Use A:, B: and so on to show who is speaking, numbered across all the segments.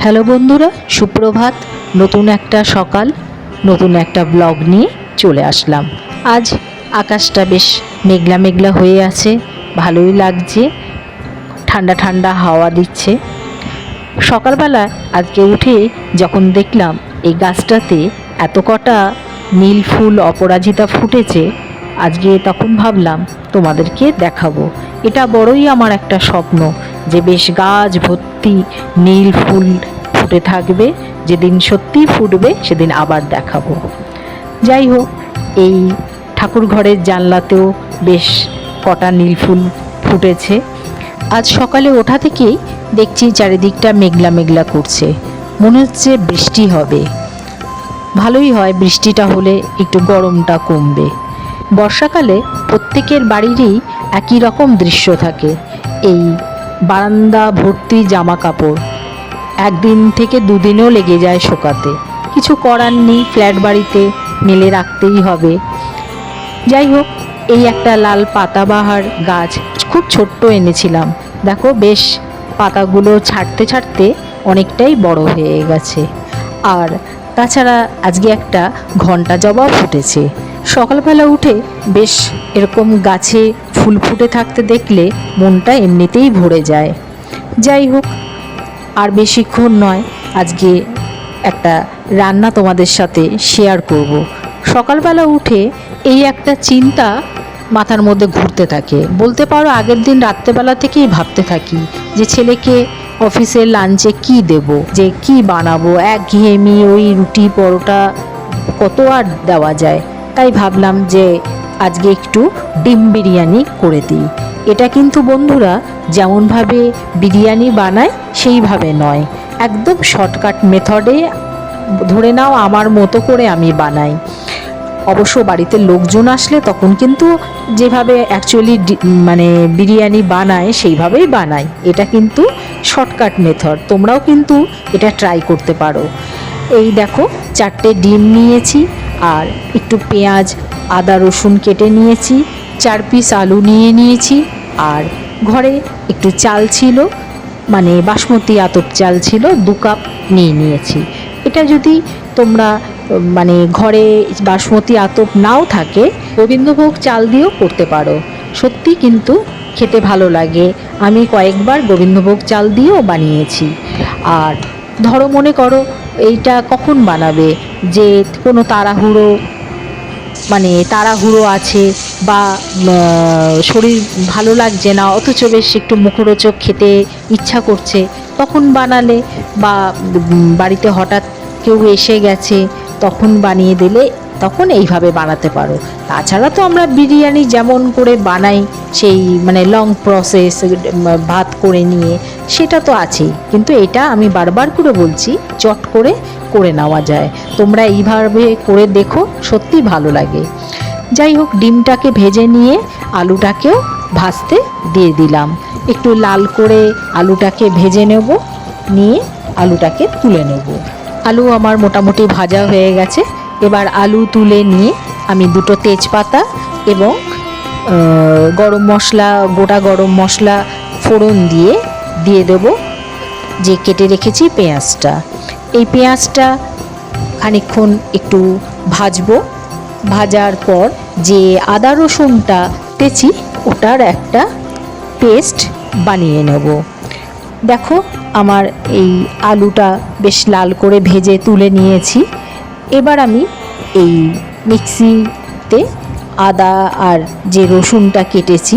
A: Hello বন্ধুরা, সুপ্রভাত। নতুন একটা সকাল, নতুন একটা ব্লগ নিয়ে চলে আসলাম। আজ আকাশটা বেশ মেঘলা মেঘলা হয়ে আছে, ভালোই লাগছে, ঠান্ডা ঠান্ডা হাওয়া দিচ্ছে। সকালবেলা আজকে উঠে যখন দেখলাম এই গাছটাতে এত কটা নীল ফুল অপরাজিতা ফুটেছে, আজকে তখন ভাবলাম তোমাদেরকে দেখাবো। এটা বড়ই আমার একটা স্বপ্ন যে বেশ গাছ ভর্তি নীল ফুল ফুটে থাকবে, যেদিন সত্যিই ফুটবে সেদিন আবার দেখাবো। যাই হোক, এই ঠাকুর ঘরের জানলাতেও বেশ কটা নীল ফুল ফুটেছে। আজ সকালে ওঠা থেকেই দেখছি চারিদিকটা মেঘলা মেঘলা করছে, মনে হচ্ছে বৃষ্টি হবে। ভালোই হয়, বৃষ্টিটা হলে একটু গরমটা কমবে। বর্ষাকালে প্রত্যেকের বাড়িরই একই রকম দৃশ্য থাকে, এই বারান্দা ভর্তি জামা কাপড়, একদিন থেকে দুদিনও লেগে যায় শোকাতে। কিছু করার নেই, ফ্ল্যাট বাড়িতে মেলে রাখতেই হবে। যাই হোক, এই একটা লাল পাতাবাহার গাছ খুব ছোট্ট এনেছিলাম, দেখো বেশ পাতাগুলো ছাড়তে ছাড়তে অনেকটাই বড় হয়ে গেছে। আর তাছাড়া আজকে একটা ঘণ্টা জবা ফুটেছে। সকালবেলা উঠে বেশ এরকম গাছে ফুল ফুটে থাকতে দেখলে মনটা এমনিতেই ভরে যায়। যাই হোক, আর বেশিক্ষণ নয়, আজকে একটা রান্না তোমাদের সাথে শেয়ার করব। সকালবেলা উঠে এই একটা চিন্তা মাথার মধ্যে ঘুরতে থাকে, বলতে পারো আগের দিন রাত্রেবেলা থেকেই ভাবতে থাকি যে ছেলেকে অফিসের লাঞ্চে কি দেব, যে কি বানাবো। একঘেয়েমি ওই রুটি পরোটা কত আর দেওয়া যায়। তাই ভাবলাম যে আজকে একটু ডিম বিরিয়ানি করে দিই। এটা কিন্তু বন্ধুরা যেমনভাবে বিরিয়ানি বানায় সেইভাবে নয়, একদম শর্টকাট মেথডে, ধরে নাও আমার মতো করে আমি বানাই। অবশ্য বাড়িতে লোকজন আসলে তখন কিন্তু যেভাবে অ্যাকচুয়ালি মানে বিরিয়ানি বানায় সেইভাবেই বানাই। এটা কিন্তু শর্টকাট মেথড, তোমরাও কিন্তু এটা ট্রাই করতে পারো। এই দেখো, 4টে ডিম নিয়েছি, আর একটু পেঁয়াজ আদা রসুন কেটে নিয়েছি, 4 পিস আলু নিয়ে নিয়েছি, আর ঘরে একটু চাল ছিল, মানে বাসমতি আতপ চাল ছিল, 2 কাপ নিয়ে নিয়েছি। এটা যদি তোমরা মানে ঘরে বাসমতি আতপ নাও থাকে, গোবিন্দভোগ চাল দিয়েও করতে পারো, সত্যি কিন্তু খেতে ভালো লাগে। আমি কয়েকবার গোবিন্দভোগ চাল দিয়েও বানিয়েছি। আর ধরো মনে করো এইটা কখন বানাবে, যে কোনো তাড়াহুড়ো আছে, বা শরীর ভালো লাগছে না অথচ বেশ একটু মুখরোচক খেতে ইচ্ছা করছে, তখন বানালে, বা বাড়িতে হঠাৎ কেউ এসে গেছে তখন বানিয়ে দিলে, তখন এইভাবে বানাতে পারো। তাছাড়া তো আমরা বিরিয়ানি যেমন করে বানাই, সেই মানে লং প্রসেস, ভাত করে নিয়ে, সেটা তো আছেই, কিন্তু এটা আমি বারবার করে বলছি চট করে করে নেওয়া যায়। তোমরা এইভাবে করে দেখো, সত্যি ভালো লাগে। যাই হোক, ডিমটাকে ভেজে নিয়ে আলুটাকেও ভাজতে দিয়ে দিলাম। একটু লাল করে আলুটাকে ভেজে নেব, নিয়ে আলুটাকে তুলে নেব। আলু আমার মোটামুটি ভাজা হয়ে গেছে। এবার আলু তুলে নিয়ে আমি 2টো তেজপাতা এবং গরম মশলা, গোটা গরম মশলা ফোড়ন দিয়ে দেব যে কেটে রেখেছি পেঁয়াজটা। এই পেঁয়াজটা খানিকক্ষণ একটু ভাজবো। ভাজার পর যে আদা রসুনটা তেছি ওটার একটা পেস্ট বানিয়ে নেব। দেখো, আমার এই আলুটা বেশ লাল করে ভেজে তুলে নিয়েছি। এবার আমি এই মিক্সিতে আদা আর যে রসুনটা কেটেছি,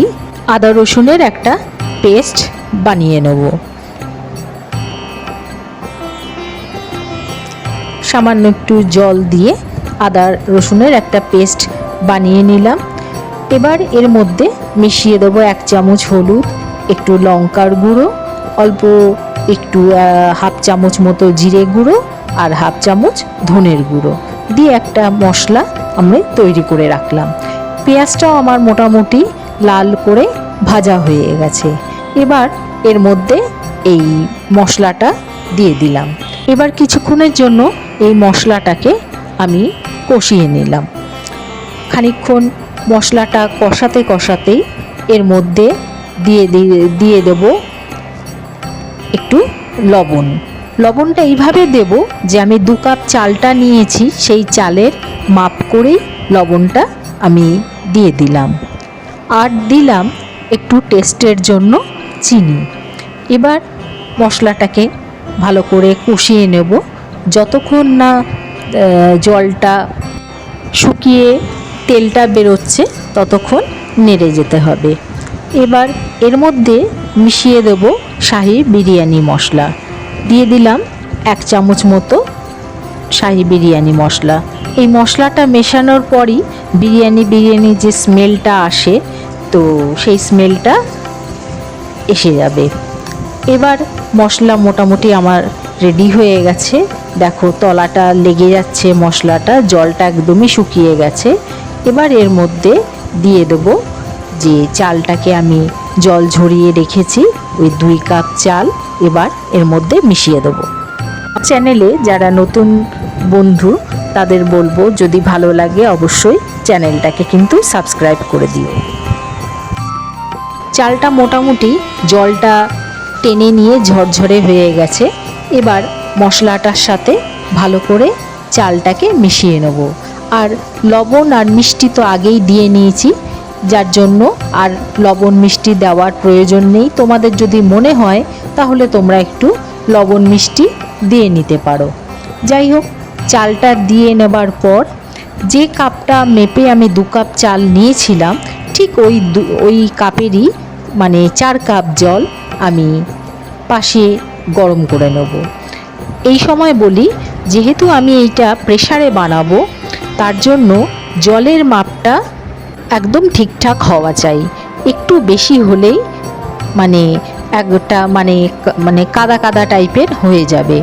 A: আদা রসুনের একটা পেস্ট বানিয়ে নেব। সামান্য একটু জল দিয়ে আদা রসুনের একটা পেস্ট বানিয়ে নিলাম। এবার এর মধ্যে মিশিয়ে দেবো 1 চামচ হলুদ, একটু লঙ্কার গুঁড়ো, অল্প একটু হাফ চামচ মতো জিরে গুঁড়ো, আর হাফ চামচ ধনের গুঁড়ো দিয়ে একটা মশলা আমি তৈরি করে রাখলাম। পেঁয়াজটাও আমার মোটামুটি লাল করে ভাজা হয়ে গেছে। এবার এর মধ্যে এই মশলাটা দিয়ে দিলাম। এবার কিছুক্ষণের জন্য এই মশলাটাকে আমি কষিয়ে নিলাম। খানিকক্ষণ মশলাটা কষাতে কষাতেই এর মধ্যে দিয়ে দেব একটু লবণ। লবণটা এইভাবে দেব যে আমি 2 কাপ চালটা নিয়েছি, সেই চালের মাপ করেই লবণটা আমি দিয়ে দিলাম। আর দিলাম একটু টেস্টের জন্য চিনি। এবার মশলাটাকে ভালো করে কষিয়ে নেব, যতক্ষণ না জলটা শুকিয়ে তেলটা বেরোচ্ছে ততক্ষণ নেড়ে যেতে হবে। এবার এর মধ্যে মিশিয়ে দেব শাহি বিরিয়ানি মশলা। দিয়ে দিলাম 1 চামচ মতো শাহি বিরিয়ানি মশলা। এই মশলাটা মেশানোর পরই বিরিয়ানি যে স্মেলটা আসে, তো সেই স্মেলটা এসে যাবে। এবার মশলা মোটামুটি আমার রেডি হয়ে গেছে। দেখো তলাটা লেগে যাচ্ছে মশলাটা, জলটা একদমই শুকিয়ে গেছে। এবার এর মধ্যে দিয়ে দেব যে চালটাকে আমি জল ঝরিয়ে রেখেছি, ওই 2 কাপ চাল এবার এর মধ্যে মিশিয়ে দেব। চ্যানেলে যারা নতুন বন্ধু তাদের বলবো, যদি ভালো লাগে অবশ্যই চ্যানেলটাকে কিন্তু সাবস্ক্রাইব করে দিও। চালটা মোটামুটি জলটা টেনে নিয়ে ঝরঝরে হয়ে গেছে। এবার মশলাটার সাথে ভালো করে চালটাকে মিশিয়ে নেব। আর লবণ আর মিষ্টি তো আগেই দিয়ে নিয়েছি, যার জন্য আর লবণ মিষ্টি দেওয়ার প্রয়োজন নেই। তোমাদের যদি মনে হয় তাহলে তোমরা একটু লবণ মিষ্টি দিয়ে নিতে পারো। যাই হোক, চালটা দিয়ে নেবার পর যে কাপটা মেপে আমি 2 কাপ চাল নিয়েছিলাম, ঠিক ওই কাপেরই মানে 4 কাপ জল আমি পাশে গরম করে নেব। এই সময় বলি, যেহেতু আমি এইটা প্রেসারে বানাবো, তার জন্য জলের মাপটা একদম ঠিকঠাক হওয়া চাই। একটু বেশি হলেই মানে একটা মানে কাদা কাদা টাইপের হয়ে যাবে,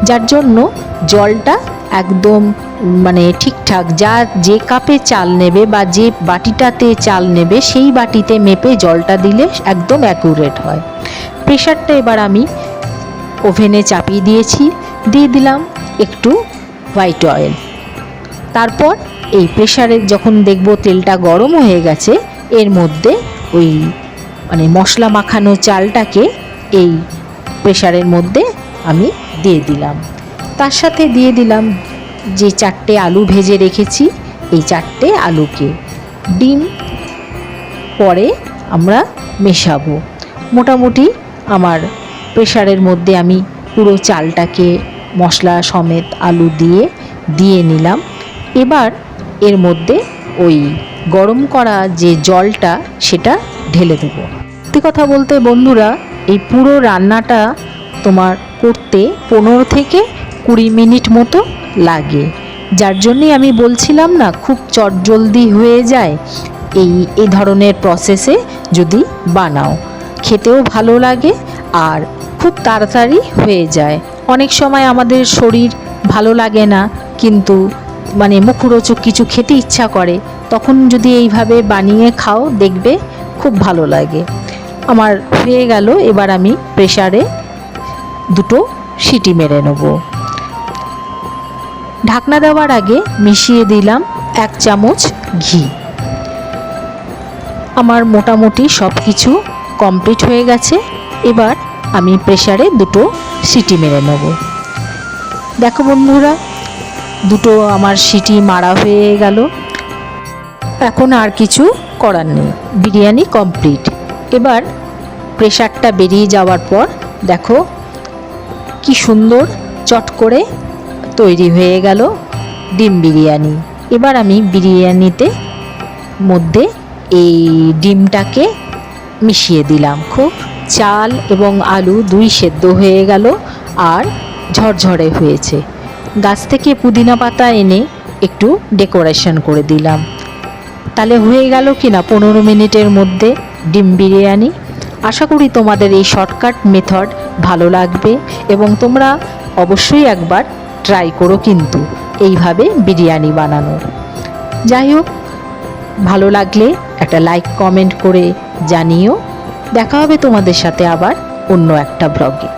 A: যার জন্য জলটা একদম মানে ঠিকঠাক যে কাপে চাল নেবে বা যে বাটিটাতে চাল নেবে সেই বাটিতে মেপে জলটা দিলে একদম অ্যাকুরেট হয়। প্রেসারটা এবার আমি ওভেনে চাপিয়ে দিয়েছি। দিয়ে দিলাম একটু হোয়াইট অয়েল। তারপর এই প্রেসারে যখন দেখব তেলটা গরম হয়ে গেছে, এর মধ্যে ওই মানে মশলা মাখানো চালটাকে এই প্রেসারের মধ্যে আমি দিয়ে দিলাম। তার সাথে দিয়ে দিলাম যে 4টে আলু ভেজে রেখেছি, এই 4টে আলুকে। ডিম পরে আমরা মেশাবো। মোটামুটি আমার প্রেসারের মধ্যে আমি পুরো চালটাকে মশলা সমেত আলু দিয়ে নিলাম। এবার এর মধ্যে ওই গরম করা যে জলটা সেটা ঢেলে দেবো। সত্যি কথা বলতে বন্ধুরা, এই পুরো রান্নাটা তোমার করতে 15 থেকে 20 মিনিট মতো লাগে, যার জন্যই আমি বলছিলাম না খুব চটজলদি হয়ে যায়। এই ধরনের প্রসেসে যদি বানাও, খেতেও ভালো লাগে আর খুব তাড়াতাড়ি হয়ে যায়। অনেক সময় আমাদের শরীর ভালো লাগে না, কিন্তু মানে মুখরোচক কিছু খেতে ইচ্ছা করে, তখন যদি এইভাবে বানিয়ে খাও দেখবে খুব ভালো লাগে। আমার হয়ে গেল। এবার আমি প্রেসারে 2টো সিটি মেরে নেব। ঢাকনা দেওয়ার আগে মিশিয়ে দিলাম 1 চামচ ঘি। আমার মোটামুটি সব কিছু কমপ্লিট হয়ে গেছে। এবার আমি প্রেসারে 2টো সিটি মেরে নেব। দেখো বন্ধুরা, 2টো আমার সিটি মারা হয়ে গেল। এখন আর কিছু করার নেই, বিরিয়ানি কমপ্লিট। এবার প্রেসারটা বেরিয়ে যাওয়ার পর দেখো কি সুন্দর চট করে তৈরি হয়ে গেল ডিম বিরিয়ানি। এবার আমি বিরিয়ানিতে মধ্যে এই ডিমটাকে মিশিয়ে দিলাম। খুব চাল এবং আলু 2 সেদ্ধ হয়ে গেল আর ঝরঝরে হয়েছে। গাছ থেকে পুদিনা পাতা এনে একটু ডেকোরেশন করে দিলাম। তাহলে হয়ে গেল কিনা 15 মিনিটের মধ্যে ডিম বিরিয়ানি। আশা করি তোমাদের এই শর্টকাট মেথড ভালো লাগবে এবং তোমরা অবশ্যই একবার ট্রাই করো কিন্তু এইভাবে বিরিয়ানি বানানো। যাই হোক, ভালো লাগলে একটা লাইক কমেন্ট করে জানিও। দেখা হবে তোমাদের সাথে আবার অন্য একটা ব্লগে।